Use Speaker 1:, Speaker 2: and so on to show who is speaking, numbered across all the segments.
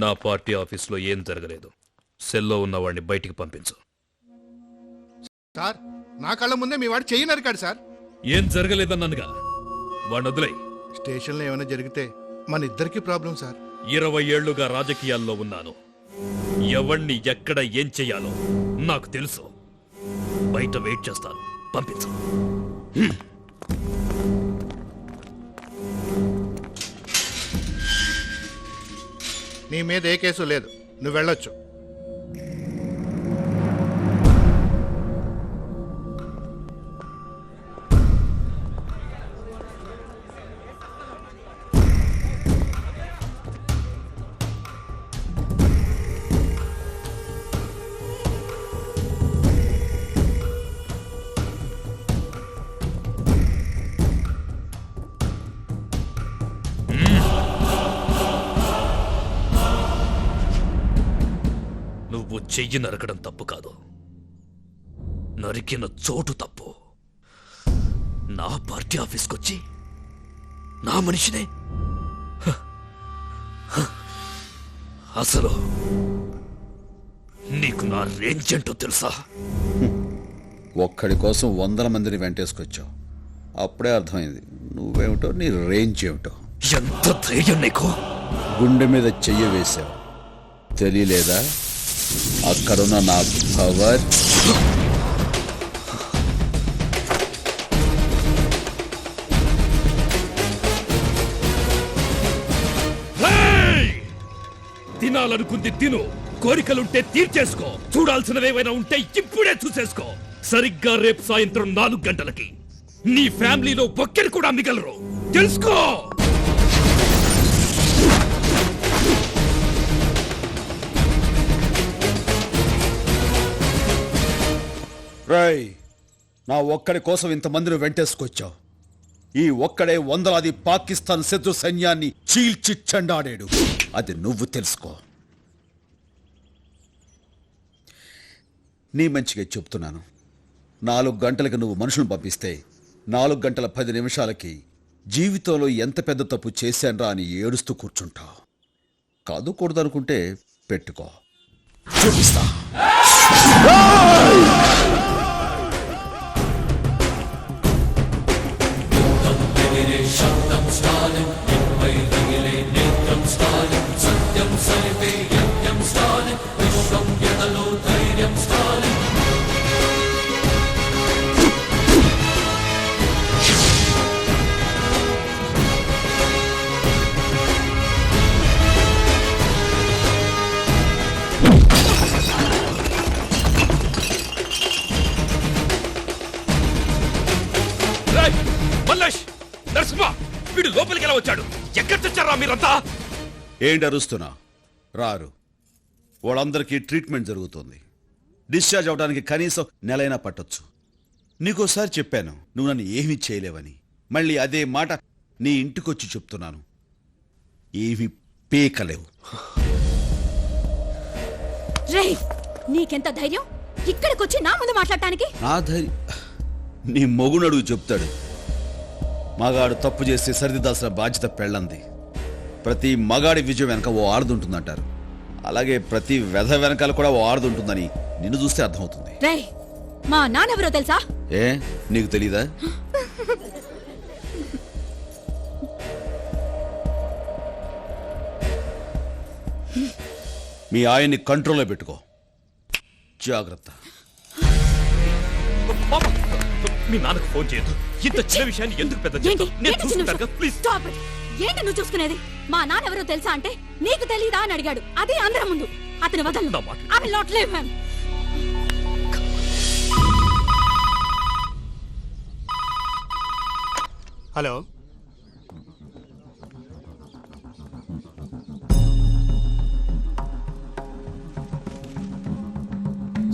Speaker 1: నా పార్టీ ఆఫీస్లో ఏం జరగలేదు. సెల్లో ఉన్నవాడిని బయటికి పంపించు.
Speaker 2: సార్, నా కళ్ళ ముందే మీ వాడు చెయ్యి నరికాడు సార్.
Speaker 1: ఏం జరగలేదన్నానుగా, వాడిని వదిలేయ్.
Speaker 2: స్టేషన్లో ఏమైనా జరిగితే మన ఇద్దరికి ప్రాబ్లం సార్.
Speaker 1: 20 ఏళ్లుగా రాజకీయాల్లో ఉన్నాను. ఎవణ్ణి ఎక్కడ ఏం చెయ్యాలో నాకు తెలుసు. బయట వెయిట్ చేస్తాను, పంపించు.
Speaker 2: నీ మీద ఏ కేసు లేదు, నువ్వు వెళ్ళొచ్చు.
Speaker 1: నువ్వు చెయ్యి నరకడం తప్పు కాదు, నరికిన చోటు తప్పు. నా పార్టీ ఆఫీస్కొచ్చి నా మనిషినే. అసలు నీకు నా రేంజ్ ఏంటో తెలుసా?
Speaker 3: ఒక్కడి కోసం 100 మందిని వెంటేసుకొచ్చావు. అప్పుడే అర్థమైంది నువ్వేమిటో, నీ రేంజ్ ఏమిటో.
Speaker 1: ఎంత ధైర్యం నీకు?
Speaker 3: గుండె మీద చెయ్యి వేశావు, తెలియలేదా? అక్కడున్న నా పవర్.
Speaker 1: తినాలనుకుంది తిను, కోరికలుంటే తీర్చేసుకో, చూడాల్సినవేమైనా ఉంటే ఇప్పుడే చూసేసుకో. సరిగ్గా రేపు సాయంత్రం 4 గంటలకి నీ ఫ్యామిలీలో ఒక్కరి కూడా మిగలరు, తెలుసుకో.
Speaker 3: రేయ్, నా ఒక్కడి కోసం ఇంతమందిని వెంటేసుకొచ్చావు. ఈ ఒక్కడే వందలాది పాకిస్తాన్ శత్రు సైన్యాన్ని చీల్చి చెండాడాడు. అది నువ్వు తెలుసుకో. నీ మంచిగా చెప్తున్నాను. 4 గంటలకు నువ్వు మనుషులను పంపిస్తే 4 గంటల 10 నిమిషాలకి జీవితంలో ఎంత పెద్ద తప్పు చేశాన్రా అని ఏడుస్తూ కూర్చుంటావు. కాదు కూడదనుకుంటే పెట్టుకో, చూపిస్తా.
Speaker 1: వీడు లోపలికి ఎలా వచ్చాడు? ఎక్కడ తెచ్చారా మీరంతా?
Speaker 3: ఏంటి అరుస్తున్నా? రారు. వాళ్ళందరికీ ట్రీట్మెంట్ జరుగుతుంది. డిశ్చార్జ్ అవడానికి కనీసం నెలైనా పట్టొచ్చు. నీకోసారి చెప్పాను నువ్వు నన్ను ఏమీ చేయలేవని. మళ్ళీ అదే మాట నీ ఇంటికొచ్చి చెప్తున్నాను. ఏమీ పీకలేవు.
Speaker 4: నీకెంత ధైర్యం ఇక్కడికొచ్చి నా ముందు మాట్లాడటానికి?
Speaker 3: నా ధైర్యం నీ మొగునడుగు చెప్తాడు. మగాడు తప్పు చేస్తే సరిదిద్దాల్సిన బాధ్యత పెళ్ళంది. ప్రతి మగాడి విజయం వెనక ఓ ఆడదుంటుందంటారు. అలాగే ప్రతి వెధ వెనకాల కూడా ఓ ఆడదుంటుందని నిన్ను చూస్తే అర్థమవుతుంది.
Speaker 4: మా నాన్నెవరో తెలుసా?
Speaker 3: ఏ, నీకు తెలీదా? మీ ఆయన్ని కంట్రోల్లో పెట్టుకో, జాగ్రత్త.
Speaker 1: మీ నాన్నకు ఫోన్ చేయదు. ఇంత చిన్న విషయాన్ని ఎందుకు పెద్ద చేస్తావు?
Speaker 4: ఏంటి నువ్వు చూసుకునేది? మా నాన్న ఎవరో తెలుసా అంటే నీకు తెలీదా అని అడిగాడు. అదే అందరం ముందు. అతని వదలను. I will not leave him.
Speaker 2: Hello,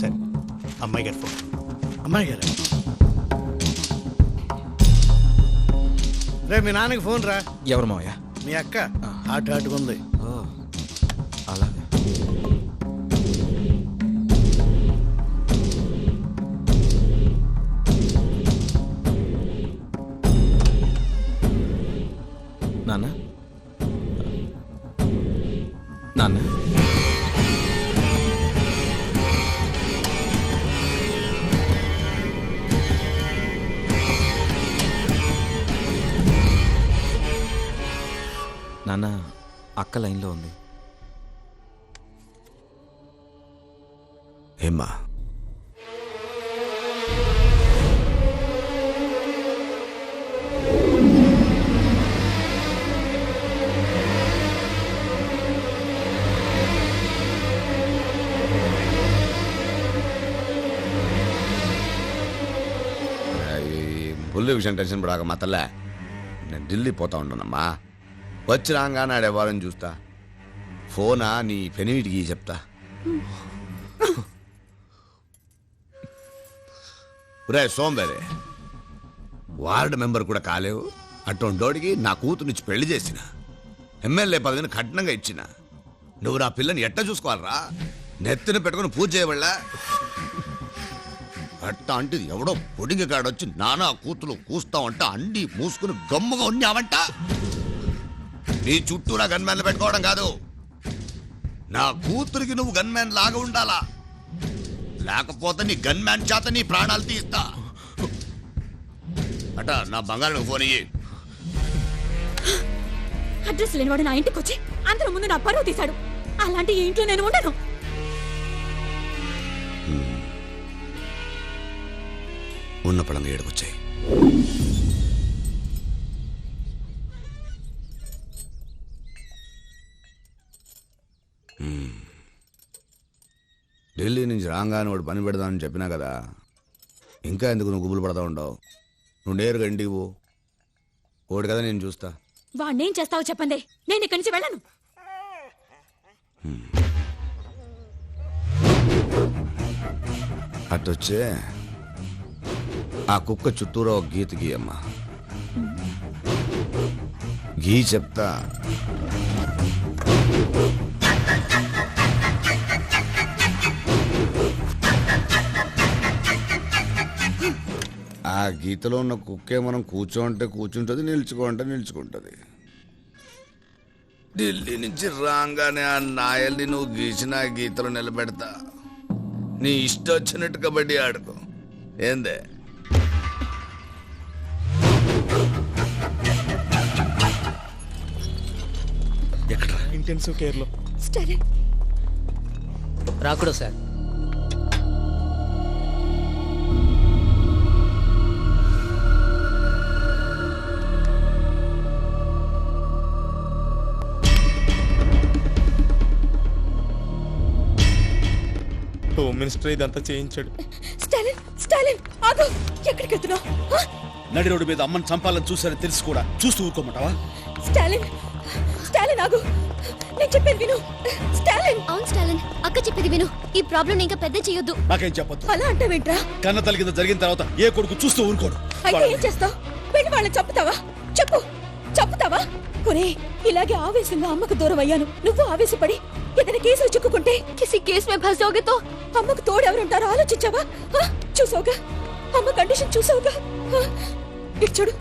Speaker 2: సరే. అమ్మాయి గారు ఫోన్. అమ్మాయి గారు, రే మీ నాన్నకి ఫోన్ రా.
Speaker 5: ఎవరు మావయ్య?
Speaker 2: మీ అక్క ఆటుకుంది.
Speaker 5: అలాగే. నాన్న నాన్న అక్క లైన్లో ఉంది.
Speaker 6: ఏమ్మా పుల్లి విషయం టెన్షన్ పడాక మా తల్లే నేను ఢిల్లీ పోతా ఉన్నానమ్మా. వచ్చి రాగానే ఆడేవారని చూస్తా. ఫోనా నీ పెనిమిటికి చెప్తా. రే సోంబేరే, వార్డు మెంబర్ కూడా కాలేవు. అటువంటోడికి నా కూతురునిచ్చి పెళ్లి చేసిన, ఎమ్మెల్యే పదవిని కఠినంగా ఇచ్చిన. నువ్వు నా పిల్లని ఎట్ట చూసుకోవాలరా? నెత్తిన పెట్టుకుని పూజ చేయబడలా? అట్ట అంటే ఎవడో పొడిగి కాడొచ్చి నానా కూతురు కూస్తావంట అండి మూసుకుని గమ్ముగా ఉన్నావంట. నీ చుట్టూ నా గన్మ్యాన్లు పెట్టుకోవడం కాదు, నా కూతురికి నువ్వు గన్మ్యాన్ లాగా ఉండాలా. లేకపోతే నీ గన్మ్యాన్ చేత నీ ప్రాణాలు తీస్తా. అట నా బంగారం ఫోన్ ఇయ్యి.
Speaker 4: అడ్రస్ లేనివాడు నా ఇంటికి వచ్చి అందరి ముందు నా పరువు తీశాడు. అలాంటి ఈ ఇంట్లో నేను ఉండను.
Speaker 6: ఉన్న పడంగా ఏడుకొచ్చాయి. ఢిల్లీ నుంచి రాగానే వాడు పని పెడదామని చెప్పినా కదా, ఇంకా ఎందుకు నువ్వు గుబులు పడతా ఉండవు? నువ్వు నేరుగా ఇంటికి పో. ఓడి కదా నేను చూస్తా.
Speaker 4: వాడినేం చేస్తావో చెప్పండి, నేను ఇక్కడి నుంచి వెళ్ళను.
Speaker 6: అట్టొచ్చే ఆ కుక్క చుట్టూరా ఒక గీత గీయమ్మా. గీ చెప్తా. ఆ గీతలో ఉన్న కుక్కే మనం కూర్చోంటే కూర్చుంటుంది, నిల్చుకోంటే నిల్చుకుంటుంది. ఢిల్లీ నుంచి రాగానే ఆ నాయల్ని నువ్వు గీసిన ఆ గీతలో నిలబెడతా. నీ ఇష్టం వచ్చినట్టు కబడ్డీ ఆడుకో. ఏందే?
Speaker 7: ఇంటెన్సివ్ కేర్లో.
Speaker 4: స్టెరిన్
Speaker 7: రాకూడదు సార్. హోమ్ మినిస్టర్ ఇదంతా చేయించాడు.
Speaker 4: స్టాలిన్, స్టాలిన్ ఆగు. ఎక్కడికి వెళ్తున్నావు?
Speaker 3: నడి రోడ్డు మీద అమ్మని చంపాలని చూసారని తెలిసి కూడా చూస్తూ ఊరుకోమంటావా?
Speaker 4: స్టాలిన్, స్టాలిన్ ఆగు. నేను చెప్పేది విను. స్టాలిన్.
Speaker 8: అవును స్టాలిన్, అక్క చెప్పేది విను. ఈ ప్రాబ్లం ఇంకా పెద్ద చేయొద్దు.
Speaker 3: నాకేం చెప్పొద్దు.
Speaker 4: అలా అంటావేంట్రా?
Speaker 3: కన్న తల్లి కింద జరిగిన తర్వాత ఏ కొడుకు చూస్తూ ఊరుకోడు.
Speaker 4: అయితే ఏం చేస్తావు? వెళ్ళి వాళ్ళని చంపుతావా? చెప్పు, చంపుతావా? కొనే ఇలాగే ఆవేశంగా అమ్మకు దూరం అయ్యాను. నువ్వు ఆవేశపడి ఏదైనా కేసులు చిక్కుకుంటే
Speaker 8: కిసి కేసు మే ఫస్ जाओगे तो
Speaker 4: అమ్మకు తోడు ఎవరుంటారో ఆలోచించావా? చూసావుగా అమ్మ కండిషన్, చూసావుగా. ఇటు చూడు,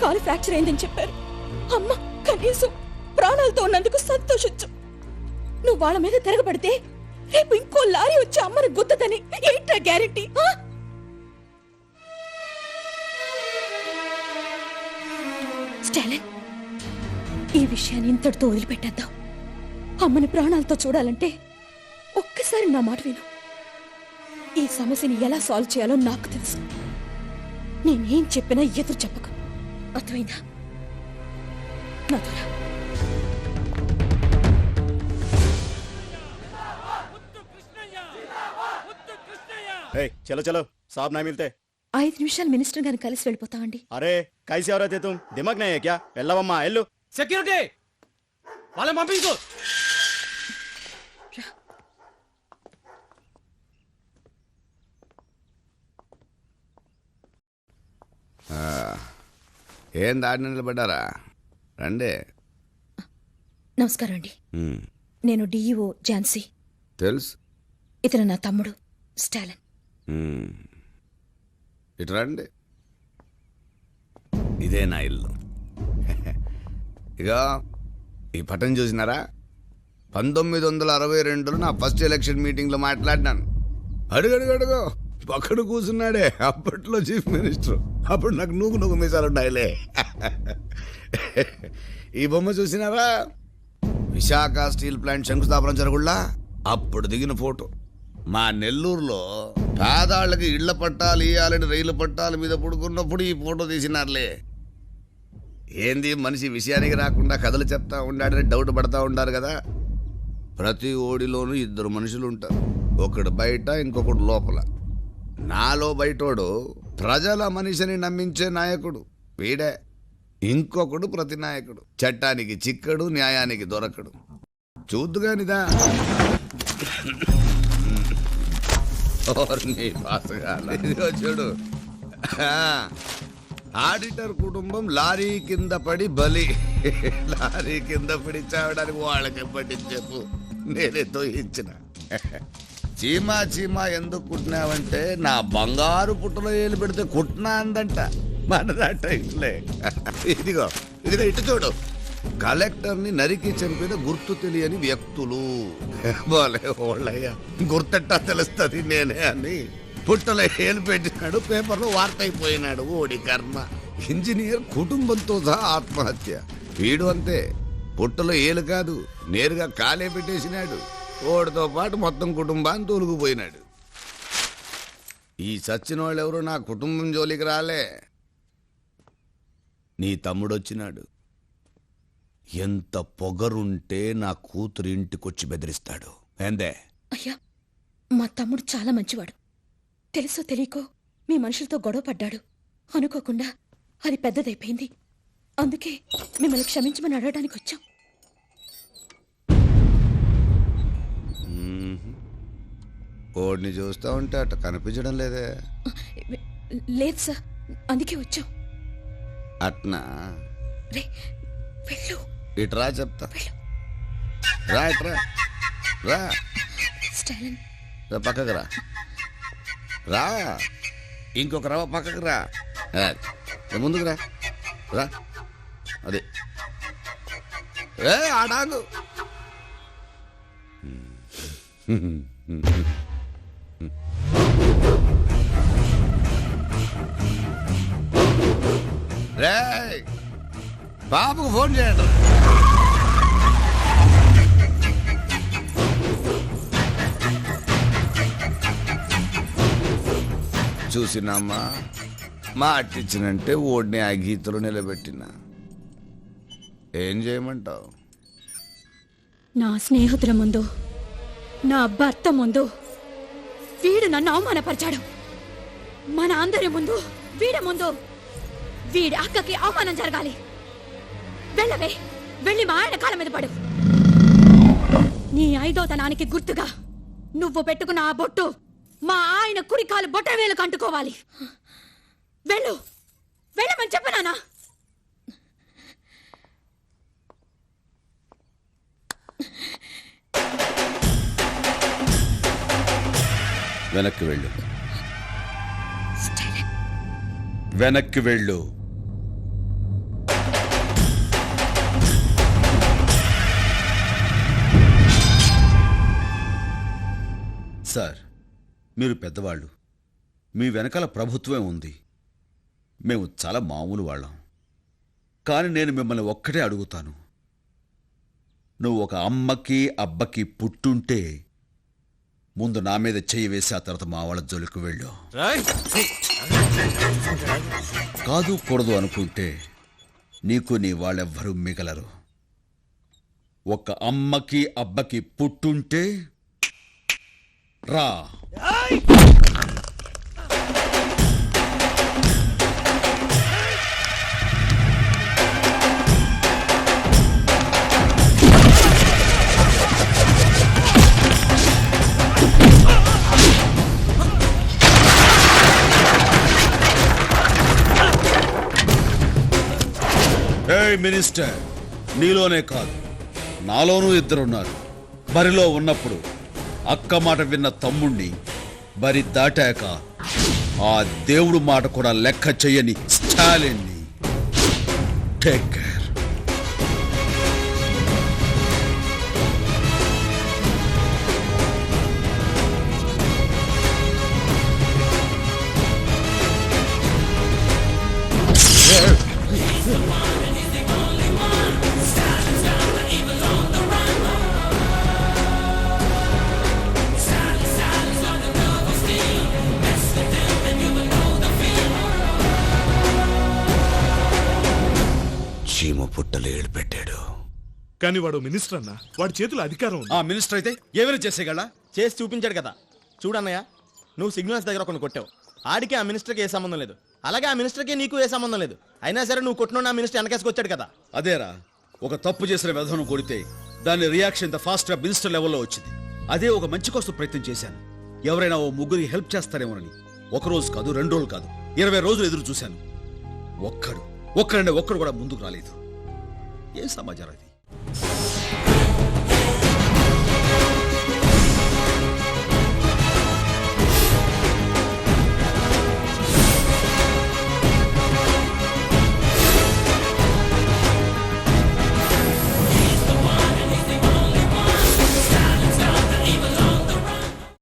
Speaker 4: కాలు ఫ్రాక్చర్ అయిందని చెప్పారు. అమ్మ కనీసం ప్రాణాలతో ఉన్నందుకు సంతోషించు. నువ్వు వాళ్ళ మీద తిరగబడితే రేపు ఇంకో లారీ వచ్చి అమ్మని గుద్దదని ఏంట్రా గ్యారెంటీ? స్టాలిన్, ఈ విషయాన్ని ఇంతటితో వదిలిపెట్టేద్దాం. అమ్మని ప్రాణాలతో చూడాలంటే ఒక్కసారి నా మాట విను. ఈ సమస్యని ఎలా సాల్వ్ చేయాలో నాకు తెలుసు. నేనేం చెప్పినా ఎదురు చెప్పకు, అర్థమైందా? నాతో రా.
Speaker 7: చలో చలో, సాబ్ నా మిల్తే.
Speaker 4: 5 నిమిషాలు మినిస్టర్ గారిని కలిసి వెళ్ళిపోతామండి.
Speaker 7: అరే కైసే ఎవరైతే తుమ్ దిమాగ్ నహీ హై క్యా? వెళ్ళవమ్మా వెళ్ళు.
Speaker 1: సెక్యూరిటీ వాళ్ళని పంపించు.
Speaker 6: ఏం దాడి నిలబడ్డారా? రండి.
Speaker 4: నమస్కారం అండి. నేను డిఈఓ ఝాన్సీ.
Speaker 6: తెలుసు.
Speaker 4: ఇతను నా తమ్ముడు స్టాలిన్.
Speaker 6: ఇటు రండి. ఇదే నా ఇల్లు. ఇక ఈ పట్టం చూసినారా? 1962లో నా ఫస్ట్ ఎలక్షన్ మీటింగ్లో మాట్లాడినాను. అడుగడుగడుగో పక్కన కూర్చున్నాడే అప్పట్లో చీఫ్ మినిస్టర్. అప్పుడు నాకు నూగు మీసాలు ఉన్నాయిలే. ఈ బొమ్మ చూసినారా? విశాఖ స్టీల్ ప్లాంట్ శంకుస్థాపన జరుగుళ్ళ అప్పుడు దిగిన ఫోటో. మా నెల్లూరులో పేదాళ్ళకి ఇళ్ల పట్టాలు ఇయ్యాలని రైలు పట్టాల మీద పడుకున్నప్పుడు ఈ ఫోటో తీసినారులే. ఏంది మనిషి విషయానికి రాకుండా కథలు చెప్తా ఉండాడని డౌట్ పడతా ఉండారు కదా. ప్రతి ఓడిలోనూ 2 మనుషులు ఉంటారు, ఒకడు బయట ఇంకొకడు లోపల. నాలో బయటోడు ప్రజల మనిషిని నమ్మించే నాయకుడు వీడే, ఇంకొకడు ప్రతి నాయకుడు చట్టానికి చిక్కడు, న్యాయానికి దొరకడు. చూద్దుగానిదా ఇదిగో చూడు, ఆడిటర్ కుటుంబం లారీ కింద పడి బలి. లారీ కింద పడి చావడానికి వాళ్ళకి పట్టించెప్పు, నేనే తోయించిన. చీమా చీమా ఎందుకు కుట్టినావంటే నా బంగారు పుట్టలో ఏలు పెడితే కుట్టినా అందంట. మనదాట ఇట్లే. ఇదిగో ఇటు చూడు, కలెక్టర్ని నరికి చంపిన గుర్తు తెలియని వ్యక్తులు. బోలే ఓళ్ళయ్యా, గుర్తట్టా తెలుస్తుంది నేనే అని పుట్టలో ఏలు పెట్టినాడు, పేపర్లో వార్త అయిపోయినాడు. ఓడి కర్మ. ఇంజనీర్ కుటుంబంతో సహా ఆత్మహత్య. వీడు అంతే, పుట్టలో ఏలు కాదు నేరుగా కాలే పెట్టేసినాడు. ఓడితో పాటు మొత్తం కుటుంబాన్ని తోలుకుపోయినాడు. ఈ చచ్చిన వాళ్ళు ఎవరు నా కుటుంబం జోలికి రాలే. నీ తమ్ముడు వచ్చినాడు. ఎంత పొగరుంటే నా కూతురు ఇంటికొచ్చి బెదిరిస్తాడు. ఏందే?
Speaker 4: అయ్యా, మా తమ్ముడు చాలా మంచివాడు. తెలుసో తెలియకో మీ మనుషులతో గొడవ పడ్డాడు. అనుకోకుండా అది పెద్దదైపోయింది. అందుకే మిమ్మల్ని క్షమించమని అడగడానికి వచ్చాం.
Speaker 6: ఓడిని చూస్తా ఉంటే అట్ట కనిపించడం లేదే.
Speaker 4: లేదు సార్, అందుకే వచ్చాం.
Speaker 6: అట్నా?
Speaker 4: రే వెళ్ళు.
Speaker 6: ఇట్రా చెప్తా.
Speaker 4: వెళ్ళు.
Speaker 6: రా ఇట్రా, రా
Speaker 4: స్టాలిన్,
Speaker 6: రా పక్కకు రా. రా, ఇంకొక రవ పక్కకు రా. ముందుకు రా, రా. అదే ఆడాగు. రే బాబుకు ఫోన్ చేయండి. చూసినామ్మా, మాటిచ్చినంటే ఓడిని ఆ గీతలు నిలబెట్టినా. ఏం చేయమంటావు?
Speaker 4: నా స్నేహితుల ముందు, నా భర్త ముందు వీడు నన్ను అవమానపరిచాడు. మన అందరి ముందు, వీడి ముందు వీడి అక్కకి అవమానం జరగాలి. వెళ్ళవే, వెళ్ళి మా ఆయన కాళ్ళ మీద పడు. నీ 5వ గుర్తుగా నువ్వు పెట్టుకున్న ఆ బొట్టు మా ఆయన కుడి కాలు బొట్ట వేలకు అంటుకోవాలి. వెళ్ళు, వెళ్ళమని చెప్పనానా?
Speaker 3: వెనక్కి వెళ్ళు, వెనక్కి వెళ్ళు. సార్, మీరు పెద్దవాళ్ళు, మీ వెనకాల ప్రభుత్వమే ఉంది. మేము చాలా మామూలు వాళ్ళం. కానీ నేను మిమ్మల్ని ఒక్కటే అడుగుతాను. నువ్వు ఒక అమ్మకి అబ్బకి పుట్టుంటే ముందు నా మీద చెయ్యి వేసి ఆ తర్వాత మా వాళ్ళ జోలికి వెళ్ళు. కాదు కూడదు అనుకుంటే నీకు నీ వాళ్ళెవ్వరూ మిగలరు. ఒక అమ్మకి అబ్బకి పుట్టుంటే రా. మినిస్టర్, నీలోనే కాదు నాలోనూ 2 ఉన్నారు. బరిలో ఉన్నప్పుడు అక్క మాట విన్న తమ్ముణ్ణి, బరి దాటాక ఆ దేవుడు మాట కూడా లెక్క చెయ్యని స్టాలిన్ని. Take care.
Speaker 6: చీమ పుట్టలు ఏడు పెట్టాడు.
Speaker 2: కానీ వాడు మినిస్టర్ అన్న, వాడి చేతిలో అధికారం ఉంది.
Speaker 3: ఆ మినిస్టర్ అయితే ఏమైనా చేసేగలడా?
Speaker 7: చేసి చూపించాడు కదా. చూడన్నయ్య, నువ్వు సిగ్నల్స్ దగ్గర కొన్ని కొట్టావు. ఆడికి ఆ మినిస్టర్కి ఏ సంబంధం లేదు, అలాగే ఆ మినిస్టర్కి నీకు ఏ సంబంధం లేదు. అయినా సరే నువ్వు కొట్టిన ఆ మినిస్టర్ వెనకేసుకొచ్చాడు కదా.
Speaker 3: అదేరా, ఒక తప్పు చేసిన వ్యధను కొడితే దాని రియాక్షన్ ఇంత ఫాస్ట్ గా మినిస్టర్ లెవెల్లో వచ్చింది. అదే ఒక మంచి కోసం ప్రయత్నం చేశాను. ఎవరైనా ఓ ముగ్గురికి హెల్ప్ చేస్తారేమోనని. ఒక రోజు కాదు, 2 రోజులు కాదు, 20 రోజులు ఎదురు చూశాను. ఒక్కడు కూడా ముందుకు రాలేదు. ఏ సమాచారం ఇది?